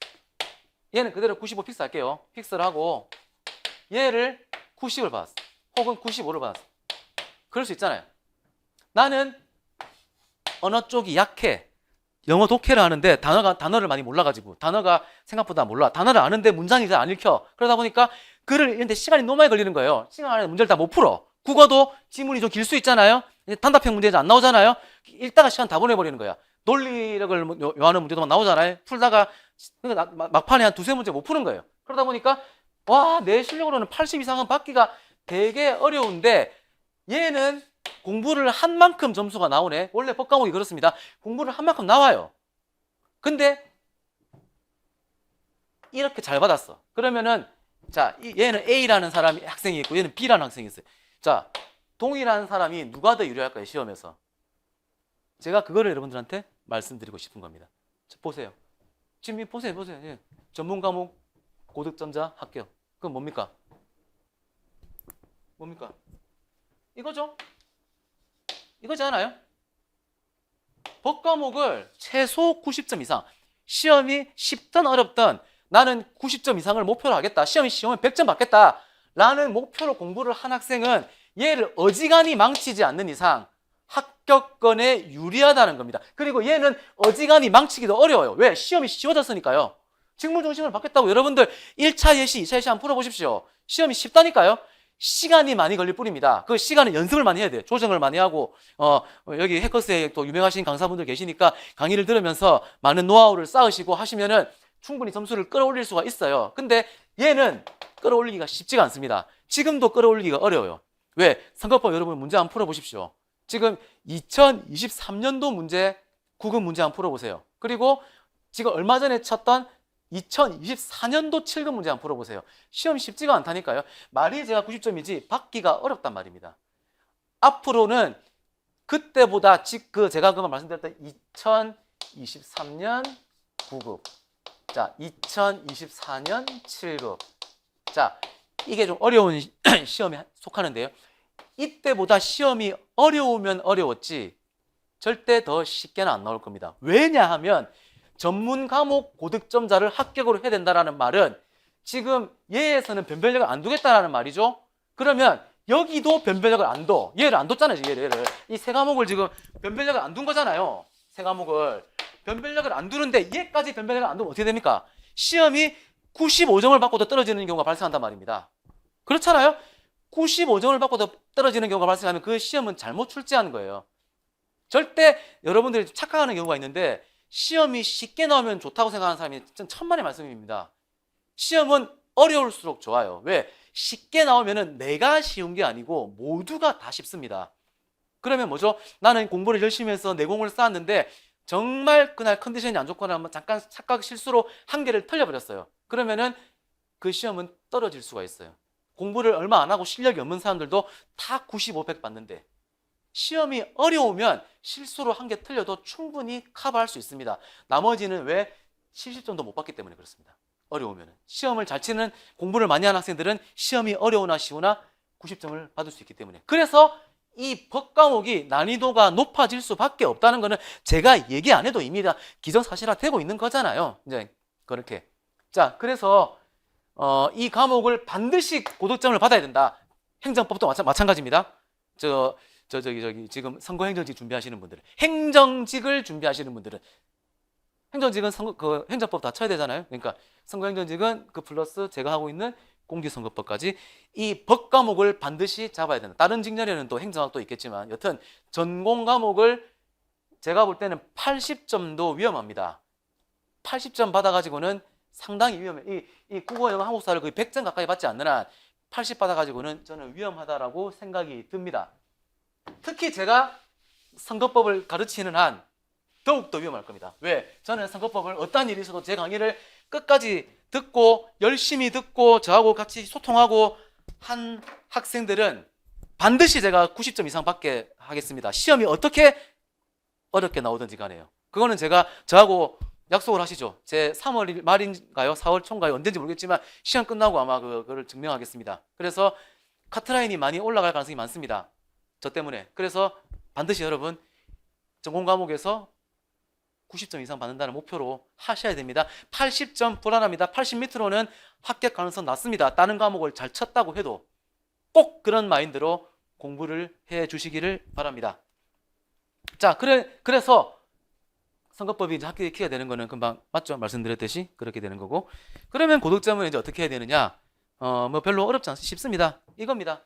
Speaker 1: 얘는 그대로 95 픽스할게요. 픽스를 하고 얘를 90을 받았어. 혹은 95를 받았어. 그럴 수 있잖아요. 나는 언어 쪽이 약해. 영어 독해를 하는데 단어를 많이 몰라가지고, 단어가 생각보다 몰라. 단어를 아는데 문장이 잘 안 읽혀. 그러다 보니까 글을 읽는데 시간이 너무 많이 걸리는 거예요. 시간 안에 문제를 다 못 풀어. 국어도 지문이 좀 길 수 있잖아요. 단답형 문제가 안 나오잖아요. 읽다가 시간 다 보내버리는 거야. 논리력을 요하는 문제도 막 나오잖아요. 풀다가 막판에 한 두세 문제 못 푸는 거예요. 그러다 보니까 와, 내 실력으로는 80 이상은 받기가 되게 어려운데 얘는 공부를 한 만큼 점수가 나오네. 원래 법 과목이 그렇습니다. 공부를 한 만큼 나와요. 근데 이렇게 잘 받았어. 그러면은 자, 얘는 A라는 사람이 학생이 있고 얘는 B라는 학생이 있어요. 자, 동일한 사람이 누가 더 유리할까요? 시험에서. 제가 그거를 여러분들한테 말씀드리고 싶은 겁니다. 자, 보세요. 지금 보세요. 예. 전문 과목 고득점자 합격. 그건 뭡니까? 이거죠? 이거지 않아요? 법 과목을 최소 90점 이상, 시험이 쉽든 어렵든 나는 90점 이상을 목표로 하겠다. 시험이 쉬우면 100점 받겠다. 라는 목표로 공부를 한 학생은 얘를 어지간히 망치지 않는 이상 합격권에 유리하다는 겁니다. 그리고 얘는 어지간히 망치기도 어려워요. 왜? 시험이 쉬워졌으니까요. 직무 중심을 받겠다고 여러분들 1차 예시, 2차 예시 한번 풀어보십시오. 시험이 쉽다니까요. 시간이 많이 걸릴 뿐입니다. 그 시간은 연습을 많이 해야 돼요. 조정을 많이 하고 여기 해커스에 또 유명하신 강사분들 계시니까 강의를 들으면서 많은 노하우를 쌓으시고 하시면은 충분히 점수를 끌어올릴 수가 있어요. 근데 얘는 끌어올리기가 쉽지가 않습니다. 지금도 끌어올리기가 어려워요. 왜? 선거법 여러분 문제 한번 풀어보십시오. 지금 2023년도 문제 9급 문제 한번 풀어보세요. 그리고 지금 얼마 전에 쳤던 2024년도 7급 문제 한번 풀어보세요. 시험이 쉽지가 않다니까요. 말이 제가 90점이지 받기가 어렵단 말입니다. 앞으로는 그때보다 제가 그만 말씀드렸던 2023년 9급, 자 2024년 7급, 자 이게 좀 어려운 시험에 속하는데요. 이때보다 시험이 어려우면 어려웠지 절대 더 쉽게는 안 나올 겁니다. 왜냐하면 전문 과목 고득점자를 합격으로 해야 된다는 말은 지금 얘에서는 변별력을 안 두겠다는 말이죠. 그러면 여기도 변별력을 안 둬. 얘를 안 뒀잖아요. 얘를. 이 세 과목을 지금 변별력을 안 둔 거잖아요. 세 과목을. 변별력을 안 두는데 얘까지 변별력을 안 두면 어떻게 됩니까? 시험이 95점을 받고도 떨어지는 경우가 발생한단 말입니다. 그렇잖아요. 95점을 받고도 떨어지는 경우가 발생하면 그 시험은 잘못 출제하는 거예요. 절대 여러분들이 착각하는 경우가 있는데 시험이 쉽게 나오면 좋다고 생각하는 사람이 천만의 말씀입니다. 시험은 어려울수록 좋아요. 왜? 쉽게 나오면은 내가 쉬운 게 아니고 모두가 다 쉽습니다. 그러면 뭐죠? 나는 공부를 열심히 해서 내공을 쌓았는데 정말 그날 컨디션이 안 좋거나 잠깐 착각 실수로 한 개를 틀려버렸어요. 그러면은 그 시험은 떨어질 수가 있어요. 공부를 얼마 안 하고 실력이 없는 사람들도 다 95, 100 받는데 시험이 어려우면 실수로 한 개 틀려도 충분히 커버할 수 있습니다. 나머지는 왜 70점도 못 받기 때문에 그렇습니다. 어려우면 시험을 잘 치는 공부를 많이 하는 학생들은 시험이 어려우나 쉬우나 90점을 받을 수 있기 때문에 그래서 이 법 과목이 난이도가 높아질 수밖에 없다는 거는 제가 얘기 안 해도 이미 다 기정사실화 되고 있는 거잖아요. 이제 그렇게 자 그래서 이 과목을 반드시 고득점을 받아야 된다. 행정법도 마찬가지입니다. 저기 지금 선거행정직 준비하시는 분들은 행정직을 준비하시는 분들은 행정직은 행정법 다 쳐야 되잖아요. 그러니까 선거행정직은 그 플러스 제가 하고 있는 공직선거법까지 이 법 과목을 반드시 잡아야 된다. 다른 직렬에는 또 행정학도 있겠지만 여튼 전공 과목을 제가 볼 때는 80점도 위험합니다. 80점 받아가지고는 상당히 위험해. 이 국어, 영어, 한국사를 거의 100점 가까이 받지 않는 한 80 받아가지고는 저는 위험하다라고 생각이 듭니다. 특히 제가 선거법을 가르치는 한 더욱더 위험할 겁니다. 왜? 저는 선거법을 어떠한 일이 있어도 제 강의를 끝까지 듣고 열심히 듣고 저하고 같이 소통하고 한 학생들은 반드시 제가 90점 이상 받게 하겠습니다. 시험이 어떻게 어렵게 나오든지 간에요. 그거는 제가 저하고 약속을 하시죠. 제 3월 말인가요? 4월 초인가요? 언제인지 모르겠지만 시험 끝나고 아마 그거를 증명하겠습니다. 그래서 카트라인이 많이 올라갈 가능성이 많습니다. 저 때문에. 그래서 반드시 여러분 전공 과목에서 90점 이상 받는다는 목표로 하셔야 됩니다. 80점 불안합니다. 80 밑으로는 합격 가능성 낮습니다. 다른 과목을 잘 쳤다고 해도 꼭 그런 마인드로 공부를 해 주시기를 바랍니다. 자, 그래서 선거법이 이제 합격이 되는 거는 금방 맞죠? 말씀드렸듯이 그렇게 되는 거고. 그러면 고득점은 이제 어떻게 해야 되느냐? 뭐 별로 어렵지 않습니다. 쉽습니다. 이겁니다.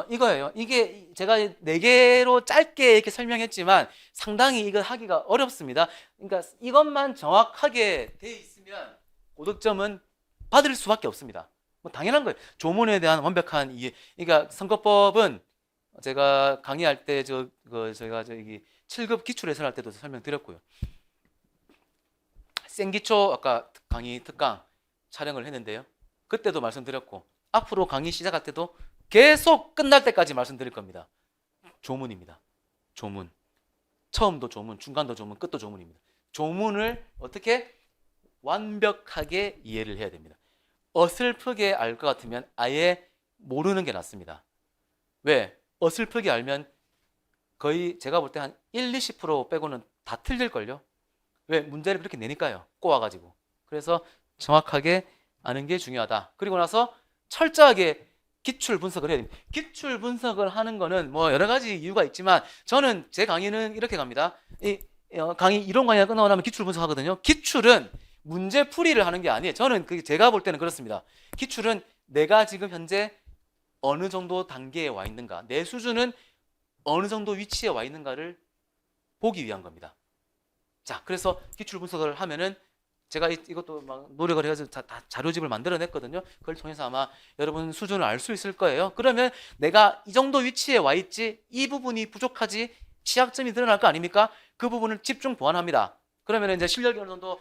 Speaker 1: 이거예요. 이게 제가 네 개로 짧게 이렇게 설명했지만 상당히 이거 하기가 어렵습니다. 그러니까 이것만 정확하게 돼 있으면 고득점은 받을 수밖에 없습니다. 뭐 당연한 거예요. 조문에 대한 완벽한 이해. 그러니까 선거법은 제가 강의할 때 제가 저기 7급 기출 해설할 때도 설명드렸고요. 생기초 아까 강의 특강 촬영을 했는데요. 그때도 말씀드렸고 앞으로 강의 시작할 때도 계속 끝날 때까지 말씀드릴 겁니다. 조문입니다. 조문. 처음도 조문, 중간도 조문, 끝도 조문입니다. 조문을 어떻게 완벽하게 이해를 해야 됩니다. 어설프게 알 것 같으면 아예 모르는 게 낫습니다. 왜? 어설프게 알면 거의 제가 볼 때 한 1, 20% 빼고는 다 틀릴걸요? 왜? 문제를 그렇게 내니까요. 꼬아가지고. 그래서 정확하게 아는 게 중요하다. 그리고 나서 철저하게 기출 분석을 해야 됩니다. 기출 분석을 하는 거는 뭐 여러 가지 이유가 있지만 저는 제 강의는 이렇게 갑니다. 강의 이론 강의가 끝나고 나면 기출 분석하거든요. 기출은 문제 풀이를 하는 게 아니에요. 저는 제가 볼 때는 그렇습니다. 기출은 내가 지금 현재 어느 정도 단계에 와 있는가, 내 수준은 어느 정도 위치에 와 있는가를 보기 위한 겁니다. 자, 그래서 기출 분석을 하면은 제가 이것도 막 노력을 해가지고 자료집을 만들어냈거든요. 그걸 통해서 아마 여러분 수준을 알 수 있을 거예요. 그러면 내가 이 정도 위치에 와 있지, 이 부분이 부족하지, 취약점이 드러날 거 아닙니까? 그 부분을 집중 보완합니다. 그러면 이제 실력이 어느 정도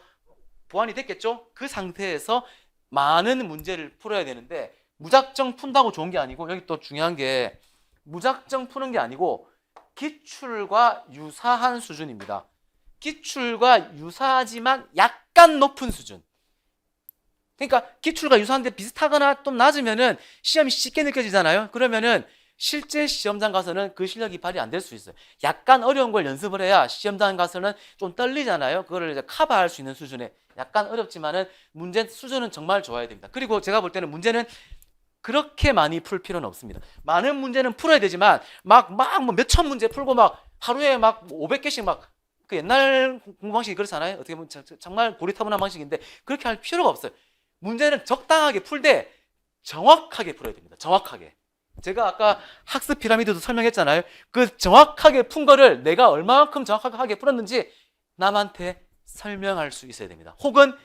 Speaker 1: 보완이 됐겠죠? 그 상태에서 많은 문제를 풀어야 되는데 무작정 푼다고 좋은 게 아니고, 여기 또 중요한 게 무작정 푸는 게 아니고 기출과 유사한 수준입니다. 기출과 유사하지만 약간 높은 수준. 그러니까 기출과 유사한데 비슷하거나 좀 낮으면은 시험이 쉽게 느껴지잖아요. 그러면은 실제 시험장 가서는 그 실력이 발휘 안 될 수 있어요. 약간 어려운 걸 연습을 해야 시험장 가서는 좀 떨리잖아요. 그거를 이제 커버할 수 있는 수준에, 약간 어렵지만은 문제 수준은 정말 좋아야 됩니다. 그리고 제가 볼 때는 문제는 그렇게 많이 풀 필요는 없습니다. 많은 문제는 풀어야 되지만 막 뭐 몇천 문제 풀고 막 하루에 막 500개씩 막, 그 옛날 공부 방식이 그렇잖아요. 어떻게 보면 정말 고리타분한 방식인데 그렇게 할 필요가 없어요. 문제는 적당하게 풀되 정확하게 풀어야 됩니다. 정확하게. 제가 아까 학습 피라미드도 설명했잖아요. 그 정확하게 푼 거를 내가 얼마만큼 정확하게 풀었는지 남한테 설명할 수 있어야 됩니다. 혹은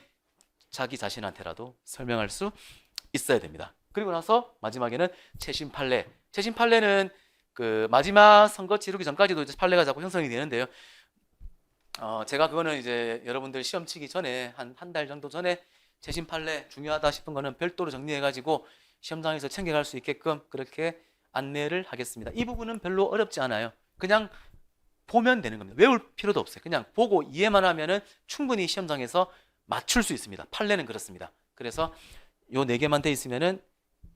Speaker 1: 자기 자신한테라도 설명할 수 있어야 됩니다. 그리고 나서 마지막에는 최신 판례. 최신 판례는 그 마지막 선거 치르기 전까지도 이제 판례가 자꾸 형성이 되는데요. 제가 그거는 이제 여러분들 시험 치기 전에 한 달 정도 전에 최신 판례 중요하다 싶은 거는 별도로 정리해가지고 시험장에서 챙겨갈 수 있게끔 그렇게 안내를 하겠습니다. 이 부분은 별로 어렵지 않아요. 그냥 보면 되는 겁니다. 외울 필요도 없어요. 그냥 보고 이해만 하면은 충분히 시험장에서 맞출 수 있습니다. 판례는 그렇습니다. 그래서 요 4개만 돼 있으면은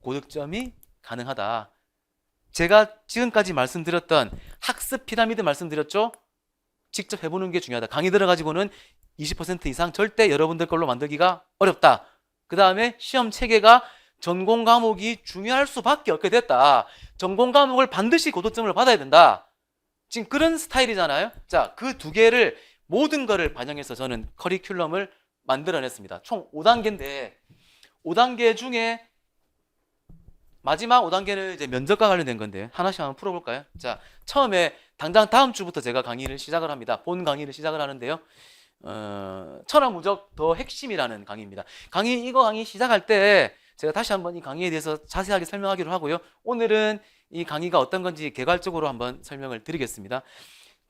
Speaker 1: 고득점이 가능하다. 제가 지금까지 말씀드렸던 학습 피라미드 말씀드렸죠? 직접 해보는 게 중요하다. 강의 들어가지고는 20% 이상 절대 여러분들 걸로 만들기가 어렵다. 그 다음에 시험 체계가 전공 과목이 중요할 수밖에 없게 됐다. 전공 과목을 반드시 고득점을 받아야 된다. 지금 그런 스타일이잖아요. 자, 그 2개를 모든 거를 반영해서 저는 커리큘럼을 만들어냈습니다. 총 5단계인데 5단계 중에 마지막 5단계는 이제 면접과 관련된 건데 하나씩 한번 풀어볼까요? 자, 처음에 당장 다음 주부터 제가 강의를 시작을 합니다. 본 강의를 시작을 하는데요. 천하무적 더 핵심이라는 강의입니다. 이거 강의 시작할 때 제가 다시 한번 이 강의에 대해서 자세하게 설명하기로 하고요. 오늘은 이 강의가 어떤 건지 개괄적으로 한번 설명을 드리겠습니다.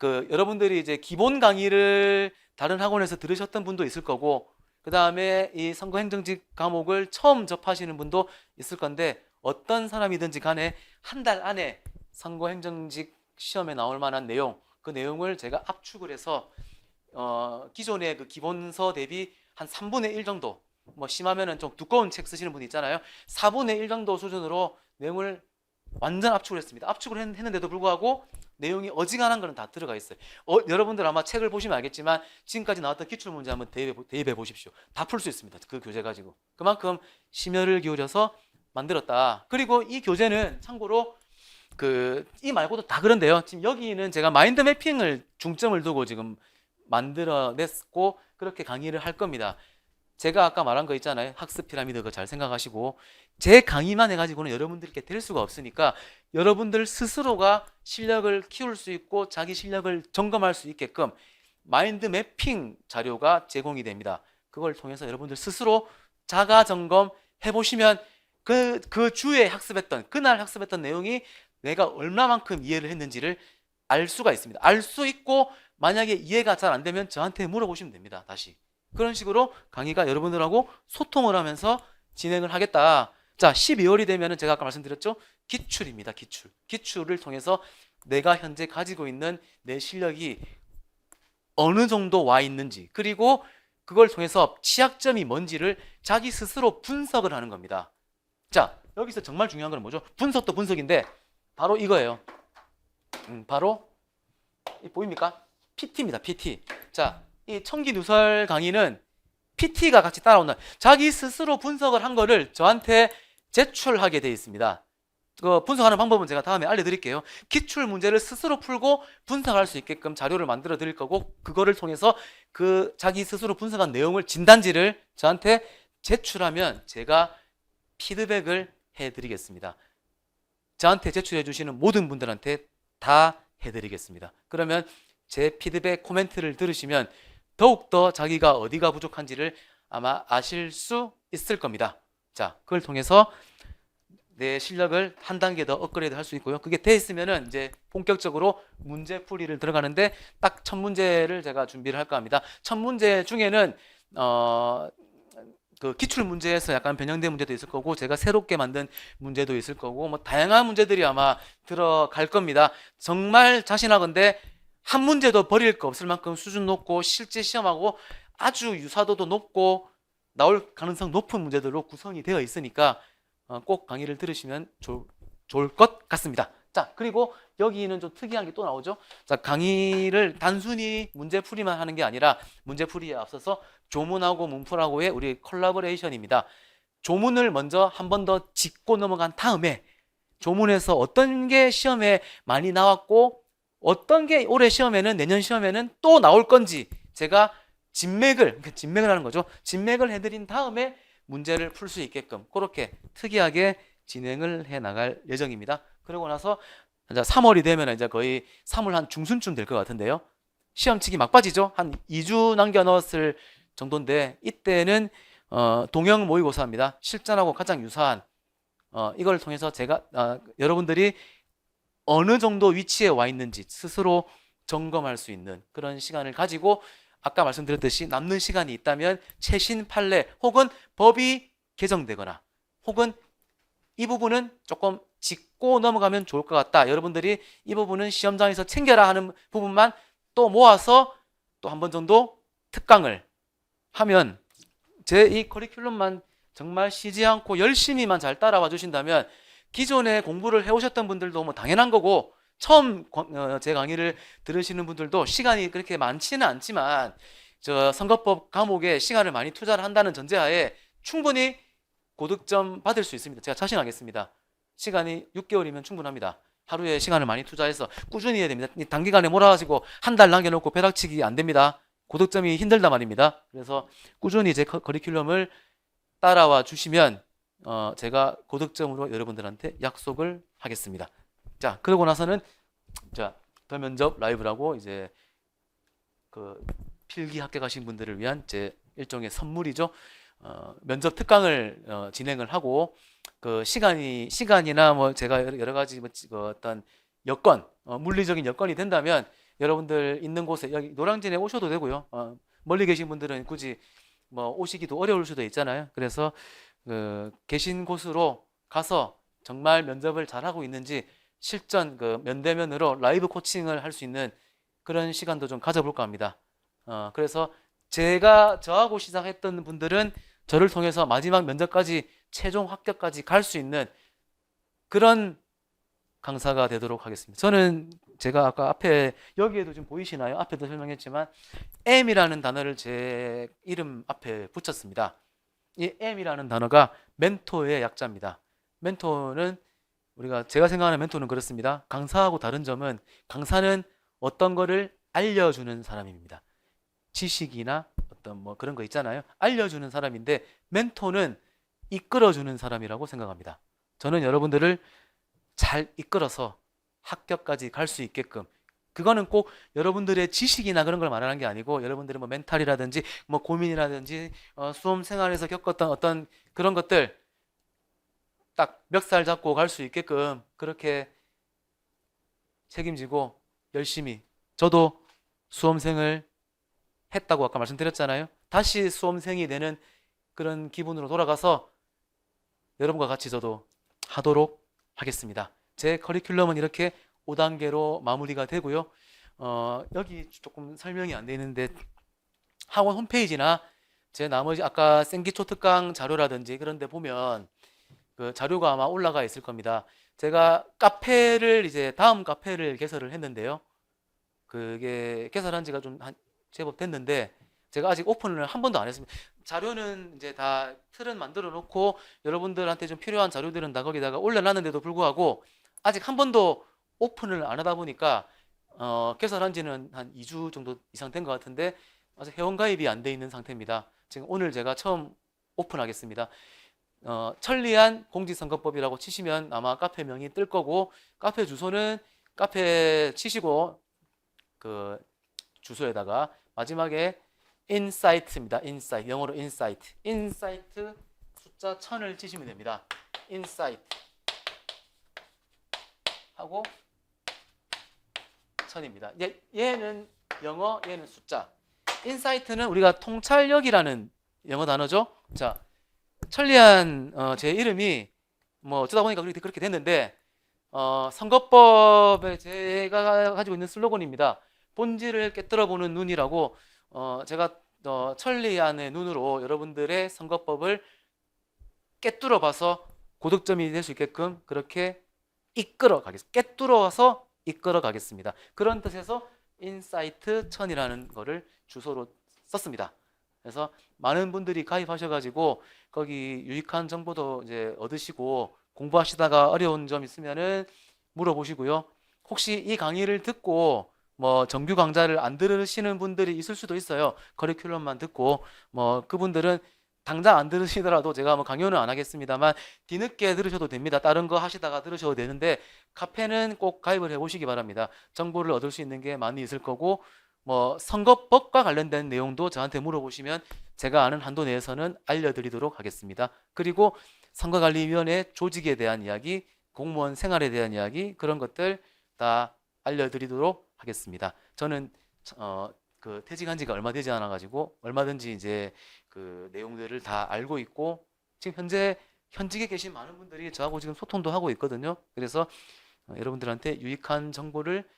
Speaker 1: 여러분들이 이제 기본 강의를 다른 학원에서 들으셨던 분도 있을 거고, 그 다음에 이 선거행정직 과목을 처음 접하시는 분도 있을 건데, 어떤 사람이든지 간에 한 달 안에 선거행정직 시험에 나올 만한 내용, 그 내용을 제가 압축을 해서 기존의 그 기본서 대비 한 3분의 1 정도, 뭐 심하면은 좀 두꺼운 책 쓰시는 분이 있잖아요. 4분의 1 정도 수준으로 내용을 완전 압축을 했습니다. 압축을 했는데도 불구하고 내용이 어지간한 거는 다 들어가 있어요. 여러분들 아마 책을 보시면 알겠지만 지금까지 나왔던 기출문제 한번 대입해 보십시오. 다 풀 수 있습니다. 그 교재 가지고. 그만큼 심혈을 기울여서 만들었다. 그리고 이 교재는 참고로 이 말고도 다 그런데요. 지금 여기는 제가 마인드 매핑을 중점을 두고 지금 만들어냈고 그렇게 강의를 할 겁니다. 제가 아까 말한 거 있잖아요. 학습 피라미드 그거 잘 생각하시고 제 강의만 해가지고는 여러분들께 될 수가 없으니까 여러분들 스스로가 실력을 키울 수 있고 자기 실력을 점검할 수 있게끔 마인드 매핑 자료가 제공이 됩니다. 그걸 통해서 여러분들 스스로 자가 점검 해보시면 그 주에 학습했던 그날 학습했던 내용이 내가 얼마만큼 이해를 했는지를 알 수가 있습니다. 알 수 있고 만약에 이해가 잘 안 되면 저한테 물어보시면 됩니다. 다시 그런 식으로 강의가 여러분들하고 소통을 하면서 진행을 하겠다. 자, 12월이 되면은 제가 아까 말씀드렸죠? 기출입니다. 기출을 통해서 내가 현재 가지고 있는 내 실력이 어느 정도 와 있는지 그리고 그걸 통해서 취약점이 뭔지를 자기 스스로 분석을 하는 겁니다. 자, 여기서 정말 중요한 건 뭐죠? 분석도 분석인데 바로 이거예요. 바로 보입니까? PT입니다. PT. 자, 이 청기누설 강의는 PT가 같이 따라온다. 자기 스스로 분석을 한 거를 저한테 제출하게 되어 있습니다. 그 분석하는 방법은 제가 다음에 알려드릴게요. 기출 문제를 스스로 풀고 분석할 수 있게끔 자료를 만들어 드릴 거고 그거를 통해서 그 자기 스스로 분석한 내용을 진단지를 저한테 제출하면 제가 피드백을 해드리겠습니다. 저한테 제출해 주시는 모든 분들한테 다 해드리겠습니다. 그러면 제 피드백 코멘트를 들으시면 더욱더 자기가 어디가 부족한지를 아마 아실 수 있을 겁니다. 자, 그걸 통해서 내 실력을 한 단계 더 업그레이드 할 수 있고요. 그게 돼 있으면은 이제 본격적으로 문제풀이를 들어가는데 딱 첫 문제를 제가 준비를 할까 합니다. 첫 문제 중에는 그 기출 문제에서 약간 변형된 문제도 있을 거고 제가 새롭게 만든 문제도 있을 거고 뭐 다양한 문제들이 아마 들어갈 겁니다. 정말 자신하건대 한 문제도 버릴 거 없을 만큼 수준 높고 실제 시험하고 아주 유사도도 높고 나올 가능성 높은 문제들로 구성이 되어 있으니까 꼭 강의를 들으시면 좋을 것 같습니다. 자, 그리고 여기는 좀 특이한 게 또 나오죠. 자, 강의를 단순히 문제풀이만 하는 게 아니라 문제풀이에 앞서서 조문하고 문풀하고의 우리 콜라보레이션입니다. 조문을 먼저 한 번 더 짚고 넘어간 다음에 조문에서 어떤 게 시험에 많이 나왔고 어떤 게 올해 시험에는 내년 시험에는 또 나올 건지 제가 진맥을 하는 거죠. 진맥을 해드린 다음에 문제를 풀 수 있게끔 그렇게 특이하게 진행을 해 나갈 예정입니다. 그러고 나서 이제 3월이 되면 이제 거의 3월 한 중순쯤 될 것 같은데요. 시험치기 막바지죠. 한 2주 남겨 넣었을 정도인데 이때는 동형 모의고사입니다. 실전하고 가장 유사한 이걸 통해서 제가 여러분들이 어느 정도 위치에 와 있는지 스스로 점검할 수 있는 그런 시간을 가지고 아까 말씀드렸듯이 남는 시간이 있다면 최신 판례 혹은 법이 개정되거나 혹은 이 부분은 조금 짚고 넘어가면 좋을 것 같다. 여러분들이 이 부분은 시험장에서 챙겨라 하는 부분만 또 모아서 또 한 번 정도 특강을 하면 제 이 커리큘럼만 정말 쉬지 않고 열심히만 잘 따라와 주신다면 기존에 공부를 해오셨던 분들도 뭐 당연한 거고 처음 제 강의를 들으시는 분들도 시간이 그렇게 많지는 않지만 저 선거법 과목에 시간을 많이 투자를 한다는 전제하에 충분히 고득점 받을 수 있습니다. 제가 자신하겠습니다. 시간이 6개월이면 충분합니다. 하루에 시간을 많이 투자해서 꾸준히 해야 됩니다. 단기간에 몰아가지고 한 달 남겨놓고 벼락치기 안 됩니다. 고득점이 힘들단 말입니다. 그래서 꾸준히 제 커리큘럼을 따라와 주시면 제가 고득점으로 여러분들한테 약속을 하겠습니다. 자, 그러고 나서는 자, 더 면접 라이브라고 이제 그 필기 합격하신 분들을 위한 제 일종의 선물이죠. 면접 특강을 진행을 하고 그 시간이나 뭐 제가 여러 가지 뭐 어떤 여건 물리적인 여건이 된다면 여러분들 있는 곳에 여기 노량진에 오셔도 되고요. 멀리 계신 분들은 굳이 뭐 오시기도 어려울 수도 있잖아요. 그래서 계신 곳으로 가서 정말 면접을 잘하고 있는지 실전 면대면으로 라이브 코칭을 할 수 있는 그런 시간도 좀 가져볼까 합니다. 그래서 저하고 시작했던 분들은 저를 통해서 마지막 면접까지 최종 합격까지 갈 수 있는 그런 강사가 되도록 하겠습니다. 저는 제가 아까 앞에 여기에도 좀 보이시나요? 앞에도 설명했지만 M이라는 단어를 제 이름 앞에 붙였습니다. 이 M이라는 단어가 멘토의 약자입니다. 멘토는 제가 생각하는 멘토는 그렇습니다. 강사하고 다른 점은 강사는 어떤 거를 알려주는 사람입니다. 지식이나 어떤 뭐 그런 거 있잖아요. 알려주는 사람인데 멘토는 이끌어주는 사람이라고 생각합니다. 저는 여러분들을 잘 이끌어서 합격까지 갈 수 있게끔, 그거는 꼭 여러분들의 지식이나 그런 걸 말하는 게 아니고 여러분들의 뭐 멘탈이라든지 뭐 고민이라든지 수험 생활에서 겪었던 어떤 그런 것들 딱 멱살 잡고 갈 수 있게끔 그렇게 책임지고 열심히, 저도 수험생을 했다고 아까 말씀드렸잖아요. 다시 수험생이 되는 그런 기분으로 돌아가서 여러분과 같이 저도 하도록 하겠습니다. 제 커리큘럼은 이렇게 5단계로 마무리가 되고요. 여기 조금 설명이 안 돼 있는데 학원 홈페이지나 제 나머지 아까 생기초 특강 자료라든지 그런 데 보면 그 자료가 아마 올라가 있을 겁니다. 제가 카페를 이제 다음 카페를 개설을 했는데요. 그게 개설한 지가 좀 제법 됐는데 제가 아직 오픈을 한 번도 안 했습니다. 자료는 이제 다 틀은 만들어 놓고 여러분들한테 좀 필요한 자료들은 다 거기다가 올려놨는데도 불구하고 아직 한 번도 오픈을 안 하다 보니까 개설한 지는 한 2주 정도 이상 된 것 같은데 아직 회원가입이 안 돼 있는 상태입니다. 지금 오늘 제가 처음 오픈하겠습니다. 천리안 공직선거법이라고 치시면 아마 카페명이 뜰 거고, 카페 주소는 카페 치시고 그 주소에다가 마지막에 인사이트입니다. 인사이트, 영어로 인사이트. 인사이트 숫자 1000을 치시면 됩니다. 인사이트 하고 1000입니다. 얘는 영어, 얘는 숫자. 인사이트는 우리가 통찰력이라는 영어 단어죠. 자, 천리안 제 이름이 뭐 어쩌다 보니까 그렇게 됐는데 선거법에 제가 가지고 있는 슬로건입니다. 본질을 깨뜨려보는 눈이라고, 제가 천리안의 눈으로 여러분들의 선거법을 깨뚫어 봐서 고득점이 될 수 있게끔 그렇게 이끌어 가겠습니다. 깨뚫어서 이끌어 가겠습니다. 그런 뜻에서 인사이트 1000이라는 거를 주소로 썼습니다. 그래서 많은 분들이 가입하셔가지고 거기 유익한 정보도 이제 얻으시고, 공부하시다가 어려운 점 있으면은 물어보시고요. 혹시 이 강의를 듣고 뭐 정규 강좌를 안 들으시는 분들이 있을 수도 있어요. 커리큘럼만 듣고 뭐 그분들은 당장 안 들으시더라도 제가 뭐 강요는 안 하겠습니다만 뒤늦게 들으셔도 됩니다. 다른 거 하시다가 들으셔도 되는데 카페는 꼭 가입을 해 보시기 바랍니다. 정보를 얻을 수 있는 게 많이 있을 거고, 뭐 선거법과 관련된 내용도 저한테 물어보시면 제가 아는 한도 내에서는 알려드리도록 하겠습니다. 그리고 선거관리위원회 조직에 대한 이야기, 공무원 생활에 대한 이야기, 그런 것들 다 알려드리도록 하겠습니다. 저는 그 퇴직한 지가 얼마 되지 않아 가지고 얼마든지 이제 그 내용들을 다 알고 있고, 지금 현재 현직에 계신 많은 분들이 저하고 지금 소통도 하고 있거든요. 그래서 여러분들한테 유익한 정보를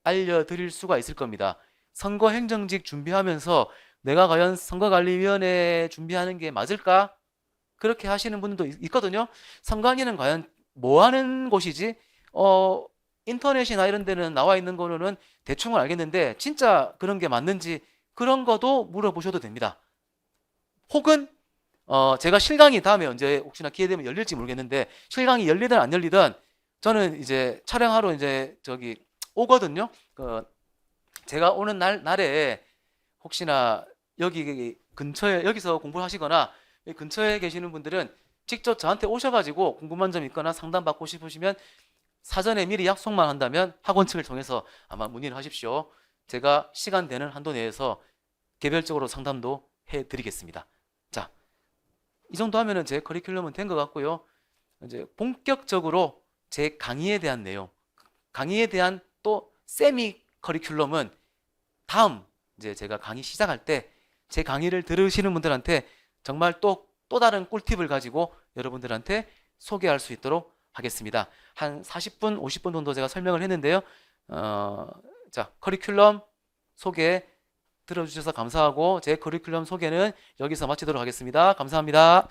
Speaker 1: 알려드릴 수가 있을 겁니다. 선거행정직 준비하면서 내가 과연 선거관리위원회 준비하는 게 맞을까? 그렇게 하시는 분들도 있거든요. 선관위는 과연 뭐 하는 곳이지? 인터넷이나 이런 데는 나와 있는 거는 대충은 알겠는데 진짜 그런 게 맞는지 그런 것도 물어보셔도 됩니다. 혹은 제가 실강이 다음에 언제 혹시나 기회 되면 열릴지 모르겠는데 실강이 열리든 안 열리든 저는 이제 촬영하러 이제 저기 오거든요. 제가 오는 날에 혹시나 여기 근처에 여기서 공부를 하시거나 근처에 계시는 분들은 직접 저한테 오셔가지고 궁금한 점 있거나 상담받고 싶으시면 사전에 미리 약속만 한다면 학원 측을 통해서 아마 문의를 하십시오. 제가 시간 되는 한도 내에서 개별적으로 상담도 해드리겠습니다. 자, 이 정도 하면은 제 커리큘럼은 된 것 같고요. 이제 본격적으로 제 강의에 대한 내용, 강의에 대한 또 세미 커리큘럼은 다음 이제 제가 강의 시작할 때 제 강의를 들으시는 분들한테 정말 또 다른 꿀팁을 가지고 여러분들한테 소개할 수 있도록 하겠습니다. 한 40분, 50분 정도 제가 설명을 했는데요. 자, 커리큘럼 소개 들어주셔서 감사하고 제 커리큘럼 소개는 여기서 마치도록 하겠습니다. 감사합니다.